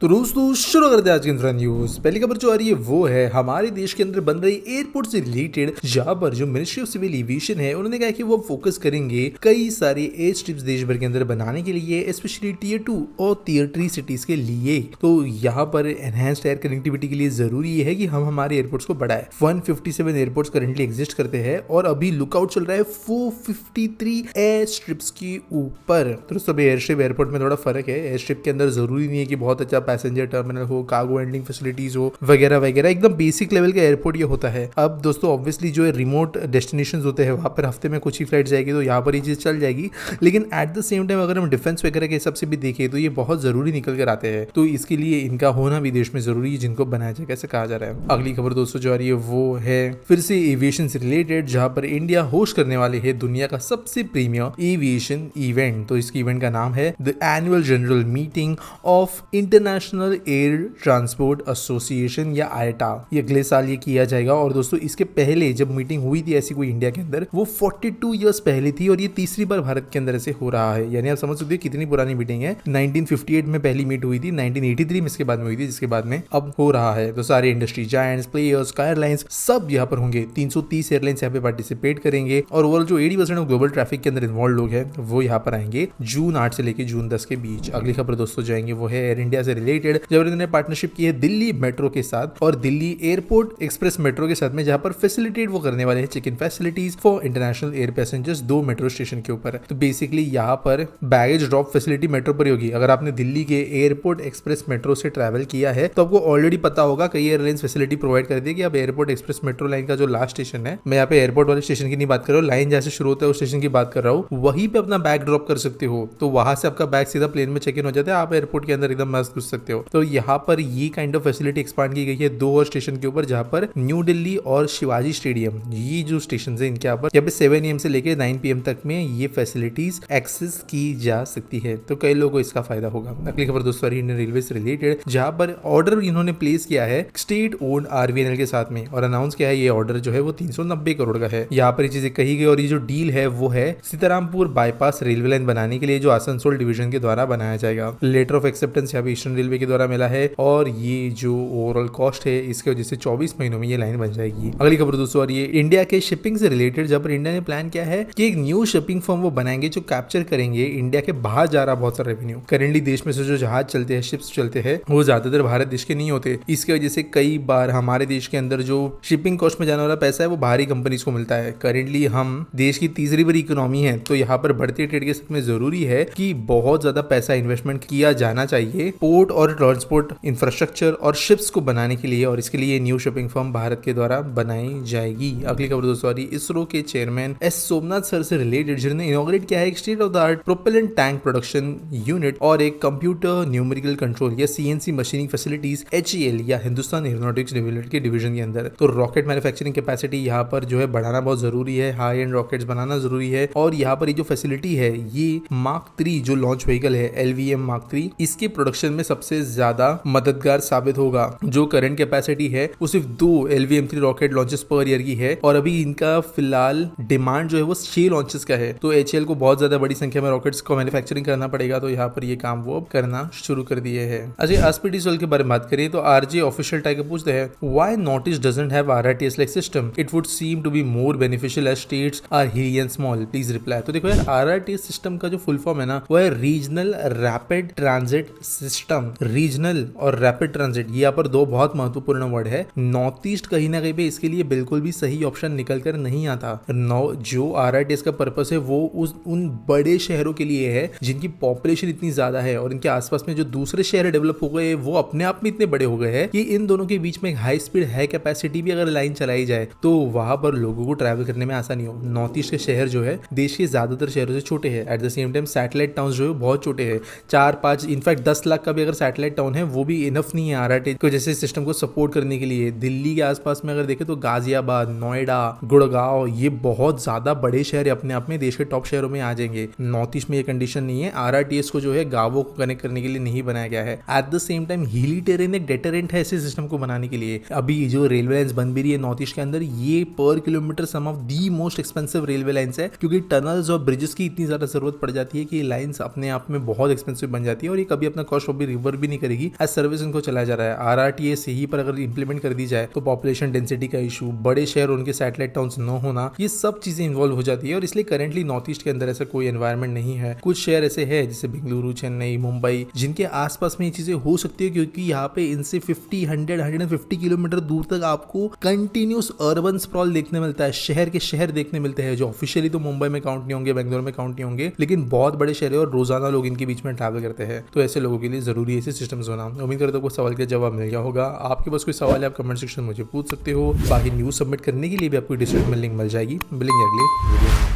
तो दोस्तों शुरू करते हैं आज की इंफ्रा न्यूज। पहली खबर जो आ रही है वो है हमारे देश के अंदर बन रही एयरपोर्ट से रिलेटेड, जहां पर जो मिनिस्ट्री ऑफ सिविल एविएशन है उन्होंने कहा कि वो फोकस करेंगे कई सारे एयर स्ट्रिप्स देश भर के अंदर बनाने के लिए, स्पेशली टीयर 2 और टीयर 3 सिटीज के लिए। तो यहाँ पर एनहेंस्ड एयर कनेक्टिविटी के लिए जरूरी है कि हम हमारे एयरपोर्ट्स को बढ़ाएं। 157 एयरपोर्ट्स करंटली एग्जिस्ट करते हैं और अभी लुकआउट चल रहा है 453 एयर स्ट्रिप्स के ऊपर। तो सब एयर स्ट्रिप एयरपोर्ट में थोड़ा फर्क है। एयर स्ट्रिप के अंदर जरूरी नहीं है कि बहुत अच्छा पैसेंजर टर्मिनल हो, कार्गो हैंडलिंग फैसिलिटीज हो वगैरह वगैरह, एकदम बेसिक लेवल का एयरपोर्ट ये होता है। अब दोस्तों ऑब्वियसली जो है रिमोट डेस्टिनेशंस होते हैं वहां पर हफ्ते में कुछ ही फ्लाइट जाएगी, तो यहाँ पर ये चीज चल जाएगी। लेकिन एट द सेम टाइम अगर हम डिफेंस वगैरह के हिसाब से भी देखें तो ये बहुत जरूरी निकल कर आते हैं, तो इसके लिए इनका होना भी देश में जरूरी है, जिनको बनाया जाए कैसे कहा जा रहा है। अगली खबर दोस्तों जो आ रही है वो है फिर से एविएशन से रिलेटेड, जहां पर इंडिया होस्ट करने वाले है दुनिया का सबसे प्रीमियर एविएशन इवेंट। तो इसकी इवेंट का नाम है the annual general meeting of international air transport association या आईटा। ये अगले साल ये किया जाएगा। और दोस्तों इसके पहले जब मीटिंग हुई थी ऐसी कोई इंडिया के अंदर, वो 42 इयर्स पहले थी और ये तीसरी बार भारत के अंदर ऐसे हो रहा है। यानी आप समझ सकते हो कितनी पुरानी मीटिंग है। 1958 में पहली मीट हुई थी, 1983 में इसके बाद में हुई थी, जिसके बाद में अब हो रहा है। तो सारे इंडस्ट्री जायंट्स, प्लेयर्स, एयरलाइंस सब यहाँ पर होंगे। 330 एयरलाइंस यहाँ पे पार्टिसिपेट करेंगे और ओवरऑल जो 80% ऑफ ग्लोबल ट्रैफिक के अंदर इन्वॉल्व लोग हैं वो यहाँ पर आएंगे जून 8 से लेकर जून 10 के बीच। अगली खबर दोस्तों जाएंगे वो है एयर इंडिया से रिलेटेड, जब इन्होंने पार्टनरशिप की है दिल्ली मेट्रो के साथ और दिल्ली एयरपोर्ट एक्सप्रेस मेट्रो के साथ में, जहां पर फैसिलिटेट वो करने वाले हैं check in facilities for international air passengers 2 metro station के ऊपर। तो बेसिकली यहाँ पर बैगेज ड्रॉप फैसिलिटी मेट्रो पर ही होगी। अगर आपने दिल्ली के एयरपोर्ट एक्सप्रेस मेट्रो से ट्रैवल किया है तो आपको ऑलरेडी पता होगा कई एयरलाइंस फैसिलिटी प्रोवाइड करती है कि आप एयरपोर्ट एक्सप्रेस मेट्रो लाइन का जो लास्ट स्टेशन है, मैं यहाँ पे एयरपोर्ट वाले स्टेशन की नहीं बात कर रहा हूँ, लाइन जैसे शुरू होता है उस स्टेशन की बात कर रहा हूँ, वहीं पे अपना बैग ड्रॉप कर सकते हो। तो वहां से आपका बैग सीधा प्लेन में चेक इन हो जाता है, आप एयरपोर्ट के अंदर एकदम मस्त घुस सकते हो। तो यहाँ पर ये काइंड ऑफ फैसिलिटी एक्सपांड की गई है 2 और स्टेशन के ऊपर, जहां पर न्यू दिल्ली और शिवाजी स्टेडियम, ये जो स्टेशन है इनके यहाँ पे 7 AM से लेकर 9 PM तक में ये फैसिलिटीज एक्सेस की जा सकती है। तो कई लोगों को इसका फायदा होगा। अगली खबर दोस्तों इंडियन रेलवे से रिलेटेड, जहां पर ऑर्डर इन्होंने प्लेस किया है स्टेट ओन्ड RVNL के साथ में और अनाउंस किया है ये ऑर्डर जो है वो 390 करोड़ का है। यहाँ पर ये चीजें कही गई और ये जो डील है वो है सीतारामपुर बाईपास रेलवे लाइन बनाने के लिए, जो आसनसोल डिवीजन के द्वारा बनाया जाएगा। लेटर ऑफ एक्सेप्टेंस यहाँ पे ईस्टर्न रेलवे के द्वारा मिला है और ये जो ओवरऑल कॉस्ट है इसके वजह से 24 महीनों में ये लाइन बन जाएगी। अगली खबर दोस्तों और ये इंडिया के शिपिंग से रिलेटेड, जब इंडिया ने प्लान किया है कि एक न्यू शिपिंग फर्म वो बनाएंगे जो कैप्चर करेंगे इंडिया के बाहर जा रहा बहुत सारा रेवेन्यू। करेंटली देश में से जो जहाज चलते हैं, शिप्स चलते हैं, वो ज्यादातर भारत देश के नहीं होते। इसकी वजह से कई बार हमारे देश के अंदर जो शिपिंग कॉस्ट में जाने वाला पैसा है वो बाहरी कंपनीज को मिलता है। करेंटली हम देश की तीसरी बड़ी इकोनॉमी है, तो यहाँ पर बढ़ती ट्रेड के साथ में जरूरी है कि बहुत ज्यादा पैसा इन्वेस्टमेंट किया जाना चाहिए पोर्ट और ट्रांसपोर्ट इंफ्रास्ट्रक्चर और शिप्स को बनाने के लिए, और इसके लिए न्यू शिपिंग फर्म भारत के द्वारा बनाई जाएगी। अगली खबर दोस्तों इसरो के चेयरमैन एस सोमनाथ सर से रिलेटेड, जिन्होंने इनॉग्रेट किया है एक state of the art propellant tank production unit और एक कंप्यूटर न्यूमेरिकल कंट्रोल या CNC मशीनिंग फैसिलिटीज HAL या हिंदुस्तान एरोनॉटिक्स लिमिटेड के डिवीजन के अंदर। तो रॉकेट मैन्युफैक्चरिंग कैपेसिटी यहाँ पर जो है बढ़ाना बहुत जरूरी है, हाई एंड रॉकेट्स बनाना जरूरी है। और यहाँ पर ये जो फैसिलिटी है ये मार्क 3 जो लॉन्च व्हीकल है LVM मार्क 3, इसके प्रोडक्शन में सबसे ज्यादा मददगार साबित होगा। जो करंट कैपेसिटी है वो सिर्फ 2 LVM-3 rocket launches per year की है और अभी इनका फिलहाल डिमांड जो है वो 6 लॉन्चेस का है। तो HAL को बहुत ज्यादा बड़ी संख्या में रॉकेट्स को मैन्युफैक्चरिंग करना पड़ेगा, तो यहाँ पर ये काम वो करना शुरू कर दिए है। अच्छा ASPITESOL के बारे में बात करें तो RJ ऑफिशियल टाइगर पूछते हैं why north east doesn't have RRTS like system, it would seem to be more beneficial as states are hilly and small, please reply. तो देखो यार RRTS सिस्टम का जो फुल फॉर्म है ना वो है regional rapid transit system. Regional और रैपिड ट्रांजिट ये यहाँ पर 2 बहुत महत्वपूर्ण वर्ड है। नॉर्थ ईस्ट कहीं ना कहीं पे इसके लिए बिल्कुल भी सही ऑप्शन निकल कर नहीं आता। जो RRTS का पर्पस है वो उन बड़े शहरों के लिए है जिनकी पॉपुलेशन इतनी ज्यादा है और इनके आसपास में जो दूसरे शहर डेवलप हो गए वो अपने आप में इतने बड़े हो गए हैं कि इन दोनों के बीच में हाई स्पीड हाई कैपेसिटी भी अगर लाइन चलाई जाए तो वहां पर लोगों को ट्रैवल करने में आसानी हो। नॉर्थ ईस्ट के शहर जो है देश के ज्यादातर शहरों से छोटे हैं। At the same time satellite town जो है बहुत छोटे हैं, 4-5 इनफैक्ट 10 लाख का भी अगर सैटेलाइट टाउन है वो भी इनफ नहीं है RRTS को जैसे सिस्टम को सपोर्ट करने के लिए। दिल्ली के आसपास में अगर देखें तो गाजियाबाद, नोएडा, गुड़गांव ये बहुत ज्यादा बड़े शहर अपने आप में देश के टॉप शहरों में आ जाएंगे। नॉर्थ ईस्ट में ये कंडीशन नहीं है। RRTS को जो है गांवों को कनेक्ट करने के लिए नहीं बनाया गया है। एट द सेम टाइम हिली टेरेन एक डेटरेंट है ऐसे सिस्टम को बनाने के लिए। अभी जो रेलवे लाइंस बन भी रही है नॉर्थ ईस्ट के अंदर, ये पर kilometre some of the most expensive railway lines है, क्योंकि टनल्स और ब्रिजेस की इतनी ज्यादा जरूरत पड़ जाती है कि लाइंस अपने आप में बहुत एक्सपेंसिव बन जाती है और ये कभी अपना कॉस्ट भी वर्क भी नहीं करेगी, एज सर्विस इनको चलाया जा रहा है। आरआरटीए सही पर अगर इंप्लीमेंट कर दी जाए तो पॉपुलेशन डेंसिटी का इशू, बड़े शहर उनके सैटेलाइट टाउन्स न होना, ये सब चीजें इन्वॉल्व हो जाती है। और इसलिए करेंटली नॉर्थ ईस्ट के अंदर ऐसा कोई एनवायरमेंट नहीं है। कुछ शहर ऐसे है जैसे बेंगलुरु, चेन्नई, मुंबई, जिनके आसपास में ये चीजें हो सकती है, क्योंकि यहाँ पे इनसे 50, 100, 150 किलोमीटर दूर तक आपको कंटिन्यूस अर्बन स्प्रॉल देखने मिलता है, शहर के शहर देखने मिलते हैं, जो ऑफिशियली तो मुंबई में काउंट नहीं होंगे, बेंगलोर में काउंट नहीं होंगे, लेकिन बहुत बड़े शहर है और रोजाना लोग इनके बीच में ट्रैवल करते हैं। तो ऐसे लोगों के लिए जरूरी है ऐसे सिस्टम्स होना। उम्मीद करता हूं कोई सवाल का जवाब मिल गया होगा। आपके पास कोई सवाल है आप कमेंट सेक्शन में मुझे पूछ सकते हो। बाकी न्यूज सबमिट करने के लिए भी आपको डिस्क्रिप्शन में लिंक मिल जाएगी। मिलेंगे अगले वीडियो में।